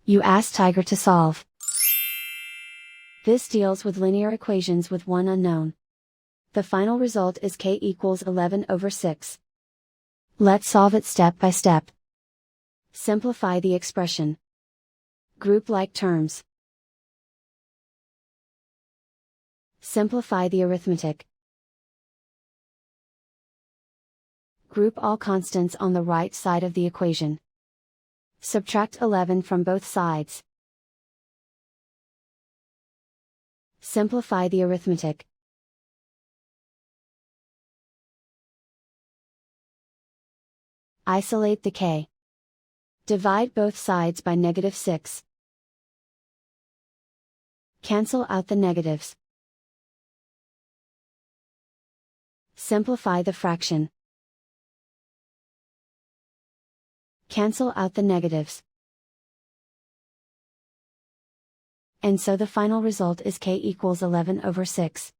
You ask Tiger to solve. This deals with linear equations with one unknown. The final result is k equals 11/6. Let's solve it step by step. Simplify the expression. Group like terms. Simplify the arithmetic. Group all constants on the right side of the equation. Subtract 11 from both sides. Simplify the arithmetic. Isolate the k. Divide both sides by -6. Cancel out the negatives. Simplify the fraction. Cancel out the negatives. And so the final result is k equals 11/6.